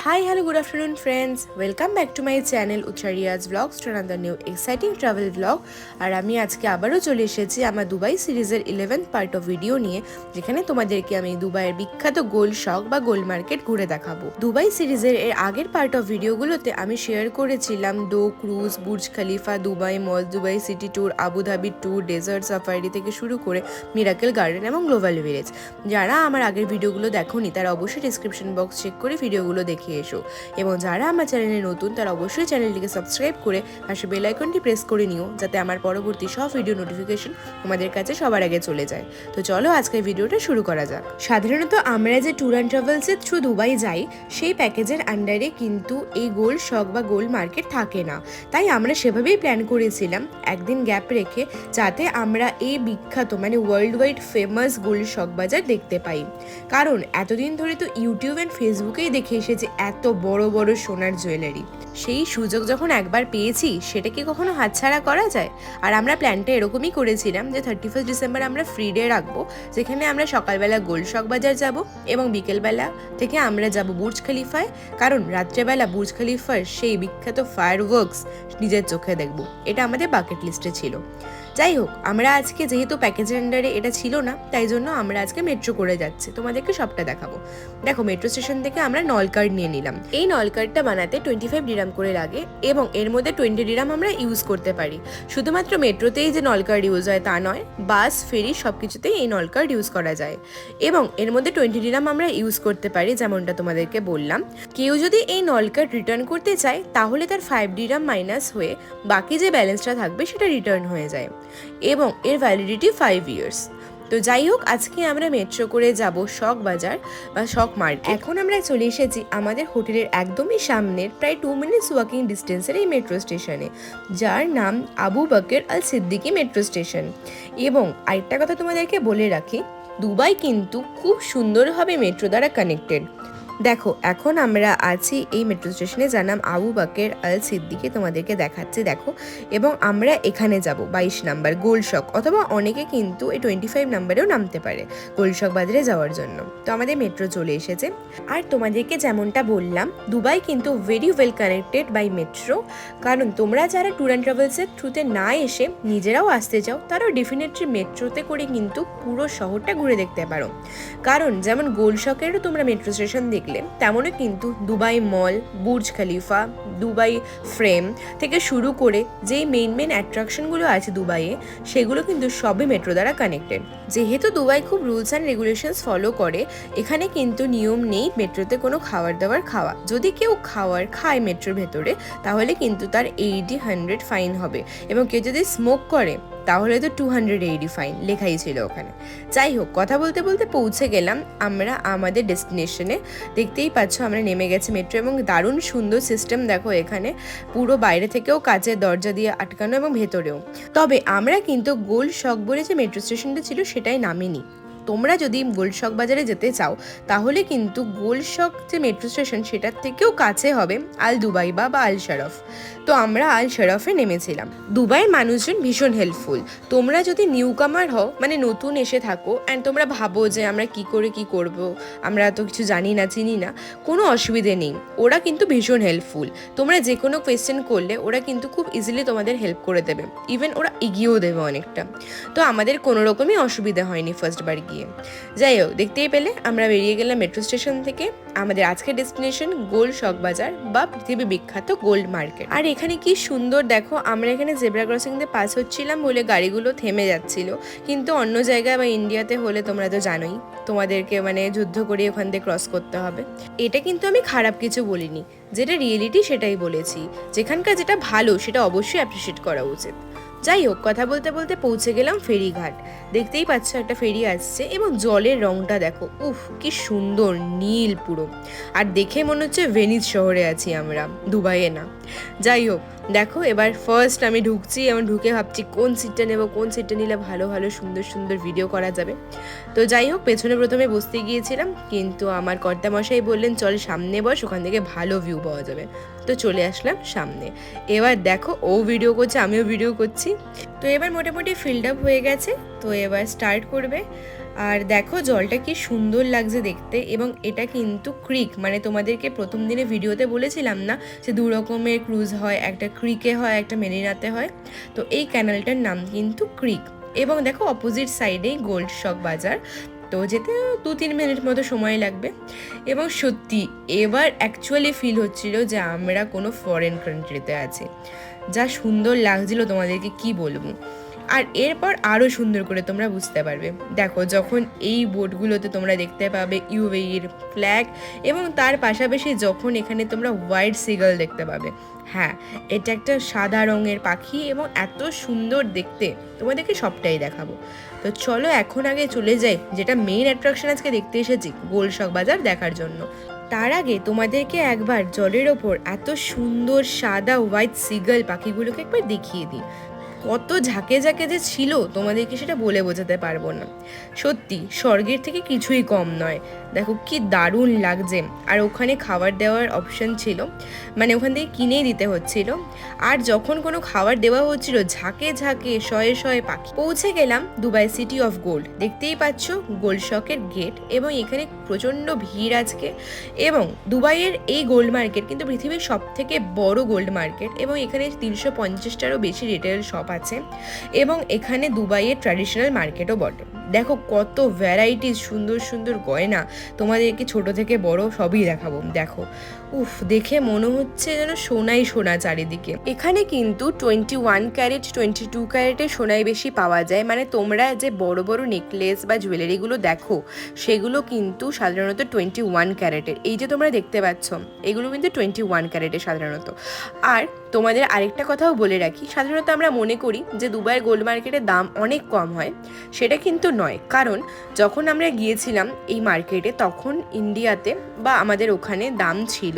Hi, hello, good afternoon friends. Welcome back to my channel Uchariya's Vlogs to another new exciting travel vlog. আর আমি আজকে আবারও চলে এসেছি আমার দুবাই সিরিজের 11th পার্ট অফ ভিডিও নিয়ে, যেখানে তোমাদেরকে আমি দুবাইয়ের বিখ্যাত গোল্ড শক বা গোল্ড মার্কেট ঘুরে দেখাবো। দুবাই সিরিজের এর আগের পার্ট অফ ভিডিওগুলোতে আমি শেয়ার করেছিলাম dhow cruise, Burj Khalifa, Dubai mall, Dubai city tour, Abu Dhabi tour, desert safari থেকে শুরু করে মিরাকেল গার্ডেন এবং গ্লোবাল ভিলেজ। যারা আমার আগের ভিডিওগুলো দেখোনি তারা অবশ্যই ডিসক্রিপশন বক্স চেক করে ভিডিওগুলো দেখে এসো, এবং যারা আমার চ্যানেলে নতুন তারা অবশ্যই চ্যানেলটিকে সাবস্ক্রাইব করে পাশে বেল আইকনটি প্রেস করে নিও, যাতে আমার পরবর্তী সব ভিডিও নোটিফিকেশন তোমাদের কাছে সবার আগে চলে যায়। তো চলো আজকের ভিডিওটা শুরু করা যাক। সাধারণত আমরা যে ট্যুর অ্যান্ড ট্রাভেলসের থ্রু দুবাই যাই সেই প্যাকেজের আন্ডারে কিন্তু এই গোল্ড শক বা গোল্ড মার্কেট থাকে না, তাই আমরা সেভাবেই প্ল্যান করেছিলাম একদিন গ্যাপ রেখে, যাতে আমরা এই বিখ্যাত মানে ওয়ার্ল্ড ওয়াইড ফেমাস গোল্ড শক বাজার দেখতে পাই। কারণ এতদিন ধরে তো ইউটিউব অ্যান্ড ফেসবুকেই দেখে এসেছি এত বড় বড় সোনার জুয়েলারি, সেই সুযোগ যখন একবার পেয়েছি সেটা কি কখনো হাতছাড়া করা যায়? আর আমরা প্ল্যানটা এরকমই করেছিলাম যে 31 ডিসেম্বর আমরা ফ্রি ডে রাখবো, যেখানে আমরা সকালবেলা গোল্ড শক বাজার যাব এবং বিকেলবেলা থেকে আমরা যাব বুর্জ খলিফায়, কারণ রাত্রেবেলা বুর্জ খলিফার সেই বিখ্যাত ফায়ারওয়ার্কস নিজের চোখে দেখব। এটা আমাদের বাকেট লিস্টে ছিল। যাই হোক, আমরা আজকে যেহেতু প্যাকেজের আন্ডারে এটা ছিল না, তাই জন্য আমরা আজকে মেট্রো করে যাচ্ছি, তোমাদেরকে সবটা দেখাবো। দেখো, মেট্রো স্টেশন থেকে আমরা নল কার্ড নিয়ে নিলাম। এই নল কার্ডটা বানাতে 25 ডিরাম করে লাগে এবং এর মধ্যে 20 ডিরাম আমরা ইউজ করতে পারি। শুধুমাত্র মেট্রোতেই যে নল কার্ড ইউজ হয় তা নয়, বাস, ফেরি সব কিছুতেই এই নল কার্ড ইউজ করা যায় এবং এর মধ্যে 20 ডিরাম আমরা ইউজ করতে পারি, যেমনটা তোমাদেরকে বললাম। কেউ যদি এই নল কার্ড রিটার্ন করতে চায় তাহলে তার 5 ডিরাম মাইনাস হয়ে বাকি যে ব্যালেন্সটা থাকবে সেটা রিটার্ন হয়ে যায় এবং এর ভ্যালিডিটি 5 ইয়ার্স। তো যাই হোক, আজকে আমরা মেট্রো করে যাব শক বাজার বা শক মার্কেট। এখন আমরা চলে এসেছি আমাদের হোটেলের একদমই সামনের প্রায় 2 মিনিটস ওয়াকিং ডিস্টেন্সের এই মেট্রো স্টেশনে, যার নাম আবু বকর আল সিদ্দিকি মেট্রো স্টেশন। এবং আরেকটা কথা তোমাদেরকে বলে রাখি, দুবাই কিন্তু খুব সুন্দরভাবে মেট্রো দ্বারা কানেক্টেড। দেখো, এখন আমরা আছি এই মেট্রো স্টেশনে, যার নাম আবু বকর আল সিদ্দিকি, তোমাদেরকে দেখাচ্ছি দেখো। এবং আমরা এখানে যাব 22 নাম্বার গোল্ড শক, অথবা অনেকে কিন্তু এই 25 নাম্বারেও নামতে পারে গোল্ড শক বাজারে যাওয়ার জন্য। তো আমাদের মেট্রো চলে এসেছে। আর তোমাদেরকে যেমনটা বললাম, দুবাই কিন্তু very well connected by metro. কারণ তোমরা যারা ট্যুর অ্যান্ড ট্রাভেলসের থ্রুতে না এসে নিজেরাও আসতে চাও, তারাও ডেফিনেটলি মেট্রোতে করে কিন্তু পুরো শহরটা ঘুরে দেখতে পারো। কারণ যেমন গোল্ড শকেরও তোমরা মেট্রো স্টেশন তেমনই কিন্তু দুবাই মল, বুর্জ খলিফা, দুবাই ফ্রেম থেকে শুরু করে যেই মেইন অ্যাট্রাকশনগুলো আছে দুবাইয়ে, সেগুলো কিন্তু সবই মেট্রো দ্বারা কানেক্টেড। যেহেতু দুবাই খুব রুলস অ্যান্ড রেগুলেশনস ফলো করে, এখানে কিন্তু নিয়ম নেই মেট্রোতে কোনো খাওয়া। যদি কেউ খায় মেট্রোর ভেতরে, তাহলে কিন্তু তার 80-100 ফাইন হবে, এবং কেউ যদি স্মোক করে তাহলে তো 280 ফাইন লেখাই ছিল ওখানে। যাই হোক, কথা বলতে বলতে পৌঁছে গেলাম আমরা আমাদের ডেস্টিনেশনে। দেখতেই পাচ্ছ আমরা নেমে গেছি মেট্রো, এবং দারুণ সুন্দর সিস্টেম দেখো, এখানে পুরো বাইরে থেকেও কাচের দরজা দিয়ে আটকানো এবং ভেতরেও। তবে আমরা কিন্তু গোল্ড শক বলে যে মেট্রো স্টেশনটা ছিল সেটাই নামিনি। তোমরা যদি গোল্ড শক বাজারে যেতে চাও তাহলে কিন্তু গোল্ড শক যে মেট্রো স্টেশন সেটার থেকেও কাছে হবে আল দুবাই বা আল শরফ। তো আমরা আল শরফে নেমেছিলাম। দুবাইয়ের মানুষজন ভীষণ হেল্পফুল। তোমরা যদি নিউ কামার হও, মানে নতুন এসে থাকো, অ্যান্ড তোমরা ভাবো যে আমরা কি করে কি করব, আমরা তো কিছু জানি না, চিনি না, কোনো অসুবিধে নেই, ওরা কিন্তু ভীষণ হেল্পফুল। তোমরা যে কোনো কোয়েশ্চেন করলে ওরা কিন্তু খুব ইজিলি তোমাদের হেল্প করে দেবে, ইভেন ওরা এগিয়েও দেবে অনেকটা। তো আমাদের কোনো রকমই অসুবিধা হয়নি ফার্স্ট বার গিয়ে। যাই হোক, দেখতেই পেলে আমরা বেরিয়ে গেলাম মেট্রো স্টেশন থেকে। আমাদের আজকের ডেস্টিনেশন গোল্ড শক বাজার বা পৃথিবী বিখ্যাত গোল্ড মার্কেট। আর এখানে কি সুন্দর দেখো, আমরা এখানে জেব্রা ক্রসিং দিয়ে পাস হচ্ছিলাম বলে গাড়িগুলো থেমে যাচ্ছিল, কিন্তু অন্য জায়গায় বা ইন্ডিয়াতে হলে তোমরা তো জানোই তোমাদেরকে মানে যুদ্ধ করে ওখান দিয়ে ক্রস করতে হবে। এটা কিন্তু আমি খারাপ কিছু বলিনি, যেটা রিয়েলিটি সেটাই বলেছি। যেখানকার যেটা ভালো সেটা অবশ্যই অ্যাপ্রিসিয়েট করা উচিত। যাই হোক, কথা বলতে বলতে পৌঁছে গেলাম ফেরিঘাট। দেখতেই পাচ্ছ একটা ফেরি আসছে, এবং জলের রংটা দেখো, উফ কি সুন্দর নীল পুরো। আর দেখে মনে হচ্ছে ভেনিস শহরে আছি আমরা, দুবাইয়ে না। যাই হোক, দেখো এবার ফার্স্ট আমি ঢুকছি, এবং ঢুকে ভাবছি কোন সিটটা নেব, কোন সিটটা নিলে ভালো ভালো সুন্দর সুন্দর ভিডিও করা যাবে। তো যাই হোক, পেছনে প্রথমে বসতে গিয়েছিলাম, কিন্তু আমার কর্তামশাই বললেন চল সামনে বস, ওখান থেকে ভালো ভিউ পাওয়া যাবে। তো চলে আসলাম সামনে। এবার দেখো, ও ভিডিও করছে, আমিও ভিডিও করছি। তো তো এবার মোটামুটি ফিল্ড আপ হয়ে গেছে, তো এবার স্টার্ট করবে। আর দেখো জলটা কি সুন্দর লাগছে দেখতে, এবং এটা কিন্তু ক্রিক, মানে তোমাদেরকে প্রথম দিনে ভিডিওতে বলেছিলাম না যে 2 রকমের ক্রুজ হয়, একটা ক্রিকে হয়, একটা মেরিনাতে হয়। তো এই ক্যানালটার নাম কিন্তু ক্রিক। এবং দেখো অপোজিট সাইডেই গোল্ড শক বাজার, তো যেতে 2-3 মিনিট মতো সময় লাগবে। এবং সত্যি এবার অ্যাকচুয়ালি ফিল হচ্ছিল যে আমরা কোনো ফরেন কান্ট্রিতে আছি। যা সুন্দর লাগছিল তোমাদেরকে কি বলবো। আর এরপর আরও সুন্দর করে তোমরা বুঝতে পারবে। দেখো যখন এই বোটগুলোতে তোমরা দেখতে পাবে ইউএইর ফ্ল্যাগ, এবং তার পাশাপাশি যখন এখানে তোমরা হোয়াইট সিগল দেখতে পাবে। হ্যাঁ, এটা একটা সাদা রঙের পাখি এবং এত সুন্দর দেখতে, তোমাদেরকে সবটাই দেখাবো। তো চলো এখন আগে চলে যাই যেটা মেইন অ্যাট্রাকশন আজকে দেখতে এসেছি, গোল্ড শক বাজার দেখার জন্য। তার আগে তোমাদেরকে একবার জলের ওপর এত সুন্দর সাদা হোয়াইট সিগল পাখিগুলোকে একবার দেখিয়ে দিই। কত ঝাঁকে ঝাঁকে যে ছিল তোমাদেরকে সেটা বলে বোঝাতে পারবো না। সত্যি স্বর্গের থেকে কিছুই কম নয়। দেখো কি দারুণ লাগছে। আর ওখানে খাবার দেওয়ার অপশন ছিল, মানে ওখান থেকে কিনেই দিতে হচ্ছিল। আর যখন কোনো খাবার দেওয়া হচ্ছিল ঝাঁকে ঝাঁকে শয়ে শয়ে পাখি। পৌঁছে গেলাম দুবাই সিটি অফ গোল্ড। দেখতেই পাচ্ছ গোল্ড শকের গেট, এবং এখানে প্রচণ্ড ভিড় আজকে। এবং দুবাইয়ের এই গোল্ড মার্কেট কিন্তু পৃথিবীর সব থেকে বড় গোল্ড মার্কেট, এবং এখানে 350টারও বেশি রিটেল শপ আছে, এবং এখানে দুবাইয়ের ট্র্যাডিশনাল মার্কেটও বটে। দেখো কত ভ্যারাইটিস সুন্দর সুন্দর গয়না, তোমাদেরকে ছোট থেকে বড় সবই দেখাবো। দেখো উফ, দেখে মনে হচ্ছে যেন সোনাই সোনা চারিদিকে। এখানে কিন্তু 21 ক্যারেট 22 ক্যারেটের সোনাই বেশি পাওয়া যায়। মানে তোমরা যে বড় বড় নেকলেস বা জুয়েলারিগুলো দেখো সেগুলো কিন্তু সাধারণত 21 ক্যারেটের। এই যে তোমরা দেখতে পাচ্ছ এগুলো কিন্তু 21 ক্যারেটের সাধারণত। আর তোমাদের আরেকটা কথাও বলে রাখি, সাধারণত আমরা মনে করি যে দুবাইয়ের গোল্ড মার্কেটের দাম অনেক কম হয়, সেটা কিন্তু নয়। কারণ যখন আমরা গিয়েছিলাম এই মার্কেটে তখন ইন্ডিয়াতে বা আমাদের ওখানে দাম ছিল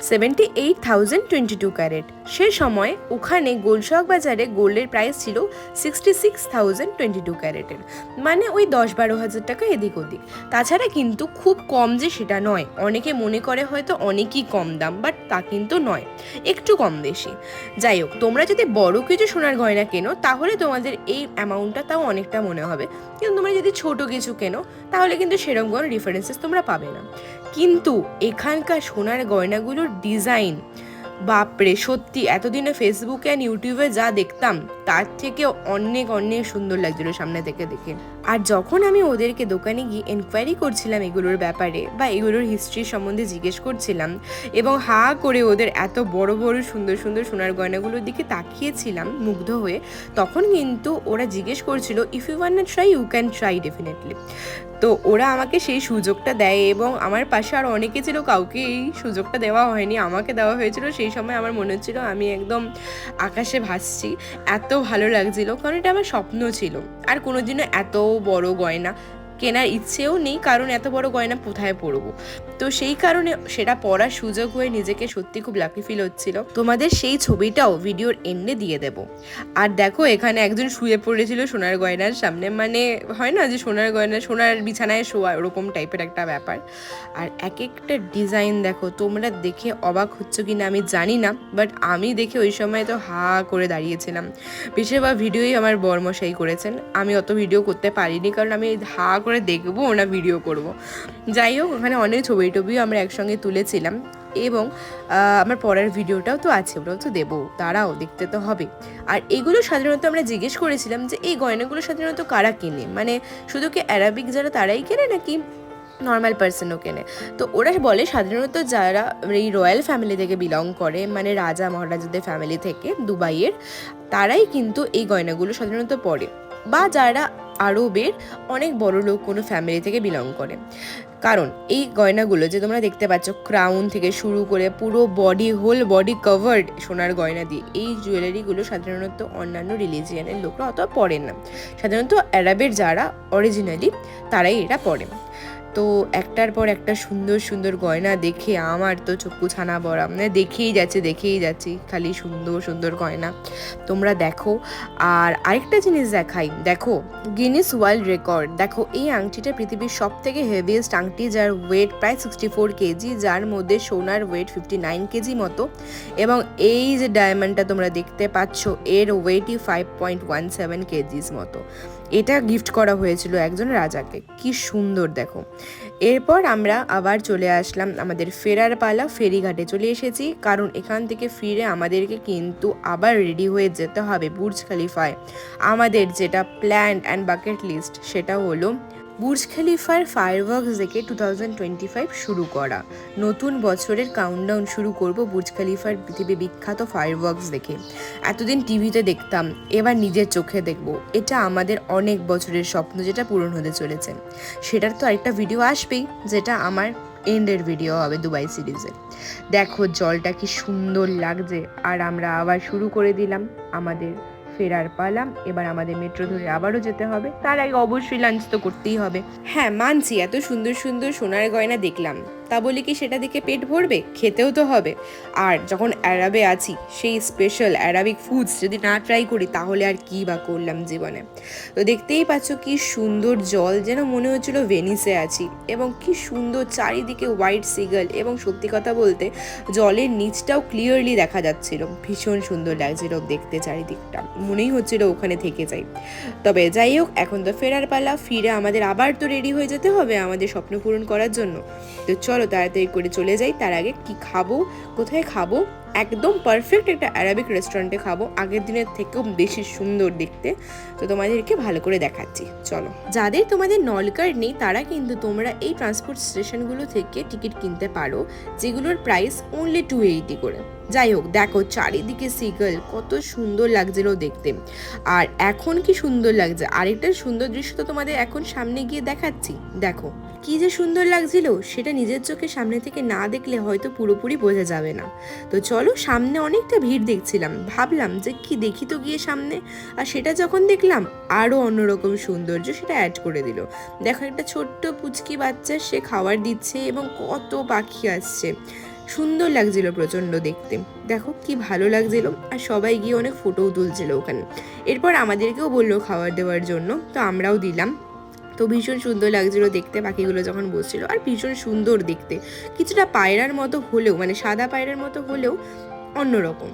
78,022 ক্যারেট। সে সময় ওখানে গোল্ড শক বাজারে গোল্ডের প্রাইস ছিল 66,022 ক্যারেটের, মানে ওই 10-12 হাজার টাকা এদিক ওদিক। তাছাড়া কিন্তু খুব কম যে সেটা নয়। অনেকে মনে করে হয়তো অনেকই কম দাম, বাট তা কিন্তু নয়, একটু কম বেশি। যাই হোক, তোমরা যদি বড় কিছু সোনার গয়না কেনো তাহলে তোমাদের এই অ্যামাউন্টটা তাও অনেকটা মনে হবে, কিন্তু তোমরা যদি ছোট কিছু কেনো তাহলে কিন্তু সেরকম কোনো ডিফারেন্সেস তোমরা পাবে না। কিন্তু এখানকার সোনার গয়নাগুলোর ডিজাইন, বাপরে সত্যি এতদিনে ফেসবুকে আর ইউটিউবে যা দেখতাম তার থেকে অনেক অনেক সুন্দর লাগছিল সামনে থেকে দেখে। আর যখন আমি ওদেরকে দোকানে গিয়ে এনকোয়ারি করছিলাম এগুলোর ব্যাপারে বা এগুলোর হিস্ট্রি সম্বন্ধে জিজ্ঞেস করছিলাম, এবং হা করে ওদের এত বড় বড় সুন্দর সুন্দর সোনার গয়নাগুলোর দিকে তাকিয়েছিলাম মুগ্ধ হয়ে, তখন কিন্তু ওরা জিজ্ঞেস করছিল if you want try you can try definitely. তো ওরা আমাকে সেই সুযোগটা দেয়, এবং আমার পাশে আর অনেকে ছিল, কাউকে এই সুযোগটা দেওয়া হয়নি, আমাকে দেওয়া হয়েছিল। সেই সময় আমার মনে হচ্ছিল আমি একদম আকাশে ভাসছি, এত ভালো লাগছিল, কারণ এটা আমার স্বপ্ন ছিল। আর কোনোদিনও এত বড় গয়না কেনার ইচ্ছেও নেই, কারণ এত বড় গয়না কোথায় পরবো। তো সেই কারণে সেটা পরার সুযোগ হয়ে নিজেকে সত্যি খুব লাকি ফিল হচ্ছিল। তোমাদের সেই ছবিটাও ভিডিওর এন্ডে দিয়ে দেব। আর দেখো এখানে একজন শুয়ে পড়েছিল সোনার গয়নার সামনে, মানে হয় না যে সোনার গয়না সোনার বিছানায় শোয়া, ওরকম টাইপের একটা ব্যাপার। আর এক একটা ডিজাইন দেখো, তোমরা দেখে অবাক হচ্ছ কি না আমি জানি না, বাট আমি দেখে ওই সময় তো হা করে দাঁড়িয়েছিলাম। বেশিরভাগ ভিডিওই আমার বরমশাই করেছেন, আমি অত ভিডিও করতে পারিনি, কারণ আমি হা করে দেখবো না ভিডিও করব। যাই হোক, ওখানে অনেক ছবি টবিও আমরা একসঙ্গে তুলেছিলাম, এবং আমার পরের ভিডিওটাও তো আছে, ওটাও তো দেবো, দাঁড়াও দেখতে তো হবে। আর এগুলো সাধারণত আমরা জিজ্ঞেস করেছিলাম যে এই গয়নাগুলো সাধারণত কারা কেনে, মানে শুধু কি অ্যারাবিক যারা তারাই কেনে নাকি নর্মাল পার্সনও কেনে। তো ওরা বলে সাধারণত যারা এই রয়্যাল ফ্যামিলি থেকে বিলং করে, মানে রাজা মহারাজাদের ফ্যামিলি থেকে দুবাইয়ের, তারাই কিন্তু এই গয়নাগুলো সাধারণত পরে, বা যারা আরবের অনেক বড় লোক কোনো ফ্যামিলি থেকে বিলং করে। কারণ এই গয়নাগুলো যে তোমরা দেখতে পাচ্ছ, ক্রাউন থেকে শুরু করে পুরো বডি, হোল বডি কভার্ড সোনার গয়না দিয়ে, এই জুয়েলারিগুলো সাধারণত অন্যান্য রিলিজিয়ানের লোকরা অত পরেন না, সাধারণত আরবের যারা অরিজিনালি তারাই এটা পরে। তো একটার পর একটা সুন্দর সুন্দর গয়না দেখে আমার তো চক্ষু ছানা বড়া, মানে দেখেই যাচ্ছি খালি সুন্দর সুন্দর গয়না। তোমরা দেখো। আর আরেকটা জিনিস দেখাই, দেখো গিনিস ওয়ার্ল্ড রেকর্ড। দেখো এই আংটিটা পৃথিবীর সব থেকে হেভিয়েস্ট আংটি, যার ওয়েট প্রায় 64 কেজি, যার মধ্যে সোনার ওয়েট 59 কেজি মতো, এবং এই যে ডায়মন্ডটা তোমরা দেখতে পাচ্ছ এর ওয়েটই 5.17 কেজিস মতো। এটা গিফট করা হয়েছিল একজন রাজাকে। কি সুন্দর দেখো। এরপর আমরা আবার চলে আসলাম আমাদের ফেরার পালা, ফেরিঘাটে চলে এসেছি, কারণ এখান থেকে ফিরে আমাদেরকে কিন্তু আবার রেডি হয়ে যেতে হবে বুর্জ খলিফায়। আমাদের যেটা প্ল্যান অ্যান্ড বাকেট লিস্ট সেটা হলো বুর্জ খলিফার ফায়ারওয়ার্কস দেখে 2025 শুরু করা। নতুন বছরের কাউন্টডাউন শুরু করব বুর্জ খলিফার পৃথিবী বিখ্যাত ফায়ারওয়ার্কস দেখে। এতদিন টিভিতে দেখতাম, এবার নিজের চোখে দেখব। এটা আমাদের অনেক বছরের স্বপ্ন, যেটা পূরণ হতে চলেছে। সেটার তো আরেকটা ভিডিও আসবেই, যেটা আমার এন্ডের ভিডিও হবে দুবাই সিরিজের। দেখো জলটা কি সুন্দর লাগছে। আর আমরা আবার শুরু করে দিলাম আমাদের ফেরার পালা। এবার আমাদের মেট্রো ধরে আবারও যেতে হবে, তার আগে অবশ্যই লাঞ্চ তো করতেই হবে। হ্যাঁ মানছি, এত সুন্দর সুন্দর সোনার গয়না দেখলাম, তা বলে কি সেটা দেখে পেট ভরবে? খেতেও তো হবে। আর যখন অ্যারাবে আছি, সেই স্পেশাল অ্যারাবিক ফুডস যদি না ট্রাই করি তাহলে আর কি বা করলাম জীবনে। তো দেখতেই পাচ্ছ কি সুন্দর জল, যেন মনে হচ্ছিল ভেনিসে আছি, এবং কি সুন্দর চারিদিকে হোয়াইট সিগাল, এবং সত্যি কথা বলতে জলের নিচটাও ক্লিয়ারলি দেখা যাচ্ছিল। ভীষণ সুন্দর লাগছিল দেখতে চারিদিকটা, মনেই হচ্ছিল ওখানে থেকে যাই। তবে যাই হোক, এখন তো ফেরার পালা, ফিরে আমাদের আবার তো রেডি হয়ে যেতে হবে আমাদের স্বপ্ন পূরণ করার জন্য। তো চলো তাড়াতাড়ি করে চলে যাই। তার আগে কি খাবো, কোথায় খাবো? একদম পারফেক্ট একটা অ্যারাবিক রেস্টুরেন্টে খাবো, আগের দিনের থেকেও বেশি সুন্দর দেখতে। তো তোমাদেরকে ভালো করে দেখাচ্ছি, চলো। যাদের তোমাদের নলকার্ড নেই তারা কিন্তু তোমরা এই ট্রান্সপোর্ট স্টেশনগুলো থেকে টিকিট কিনতে পারো, যেগুলোর প্রাইস অনলি 280 করে। যাই হোক, দেখো চারিদিকে সিগল, কত সুন্দর লাগছিল দেখতে। আর এখন কি সুন্দর লাগছে, আরেকটা সুন্দর দৃশ্য তো তোমাদের এখন সামনে গিয়ে দেখাচ্ছি। দেখো কি যে সুন্দর লাগছিল, সেটা নিজের চোখে সামনে থেকে না দেখলে হয়তো পুরোপুরি বোঝা যাবে না। তো চলো, সামনে অনেকটা ভিড় দেখছিলাম, ভাবলাম যে কি দেখি তো গিয়ে সামনে। আর সেটা যখন দেখলাম, আরও অন্যরকম সৌন্দর্য সেটা অ্যাড করে দিল। দেখো একটা ছোট্ট পুচকি বাচ্চা, সে খাবার দিচ্ছে এবং কত পাখি আসছে। সুন্দর লাগছিল প্রচণ্ড দেখতে। দেখো কি ভালো লাগছিল। আর সবাই গিয়ে অনেক ফটোও তুলছিল ওখানে। এরপর আমাদেরকেও বললো খাবার দেওয়ার জন্য, তো আমরাও দিলাম। তো ভীষণ সুন্দর লাগছিল দেখতে পাখিগুলো যখন বসছিল, আর ভীষণ সুন্দর দেখতে, কিছুটা পায়রার মতো হলেও, মানে সাদা পায়রার মতো হলেও অন্যরকম।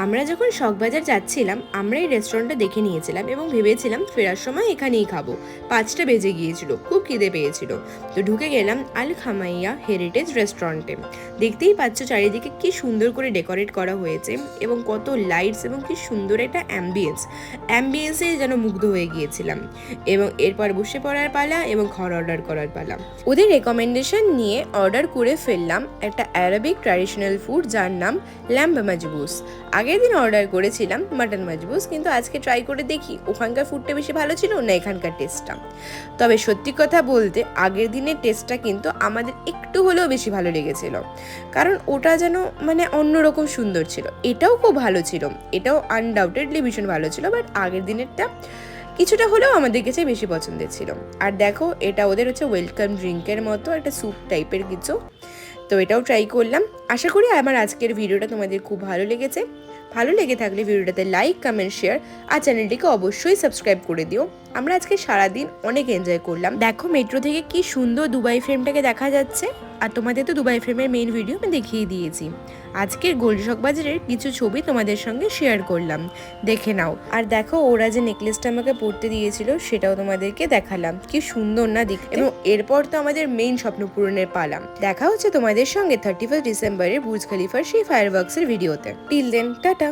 আমরা যখন শখবাজার যাচ্ছিলাম, আমরা এই রেস্টুরেন্টটা দেখে নিয়েছিলাম এবং ভেবেছিলাম ফেরার সময় এখানেই খাবো। 5টা বেজে গিয়েছিল, খুব খিদে পেয়েছিল। তো ঢুকে গেলাম আল খামাইয়া হেরিটেজ রেস্টুরেন্টে। দেখতেই পাচ্ছ চারিদিকে কি সুন্দর করে ডেকোরেট করা হয়েছে, এবং কত লাইটস, এবং কি সুন্দর একটা অ্যাম্বিয়েন্সে যেন মুগ্ধ হয়ে গিয়েছিলাম। এবং এরপর বসে পড়ার পালা এবং ঘর অর্ডার করার পালা। ওদের রেকমেন্ডেশন নিয়ে অর্ডার করে ফেললাম একটা অ্যারাবিক ট্র্যাডিশনাল ফুড, যার নাম ল্যাম্ব মাজবুস। আগের দিন অর্ডার করেছিলাম মাটন মাজবুস, কিন্তু আজকে ট্রাই করে দেখি ওখানকার ফুডটা বেশি ভালো ছিল না এখানকার টেস্টটা। তবে সত্যি কথা বলতে আগের দিনের টেস্টটা কিন্তু আমাদের একটু হলেও বেশি ভালো লেগেছিল, কারণ ওটা যেন মানে অন্যরকম সুন্দর ছিল। এটাও খুব ভালো ছিল, এটাও আনডাউটেডলি ভীষণ ভালো ছিল, বাট আগের দিনেরটা কিছুটা হলেও আমাদের কাছে বেশি পছন্দের ছিল। আর দেখো এটা ওদের হচ্ছে ওয়েলকাম ড্রিঙ্কের মতো একটা স্যুপ টাইপের কিছু। তো এটাও ট্রাই করলাম। আশা করি আমার আজকের ভিডিওটা তোমাদের খুব ভালো লেগেছে। ভালো লেগে থাকলে ভিডিওটাতে লাইক, কমেন্ট, শেয়ার, আর চ্যানেলটিকে অবশ্যই সাবস্ক্রাইব করে দিও। আমরা আজকে সারাদিন অনেক এনজয় করলাম। দেখো মেট্রো থেকে কি সুন্দর দুবাই ফ্রেমটাকে দেখা যাচ্ছে। আর তোমাদের তো দুবাই ফ্রেমের মেইন ভিডিও আমি দেখিয়ে দিয়েছি। আজকের গোল্ড শখবাজারের কিছু ছবি তোমাদের সঙ্গে শেয়ার করলাম, দেখে নাও। আর দেখো ওরা যে নেকলেসটা আমাকে পরতে দিয়েছিল সেটাও তোমাদেরকে দেখালাম, কি সুন্দর না দেখতে। এবং এরপর তো আমাদের মেইন স্বপ্ন পূরণের পালা। দেখা হচ্ছে তোমাদের সঙ্গে 31 ডিসেম্বরের বুর্জ খলিফার সেই ফায়ারওয়ার্কসের ভিডিওতে। Till then, tata.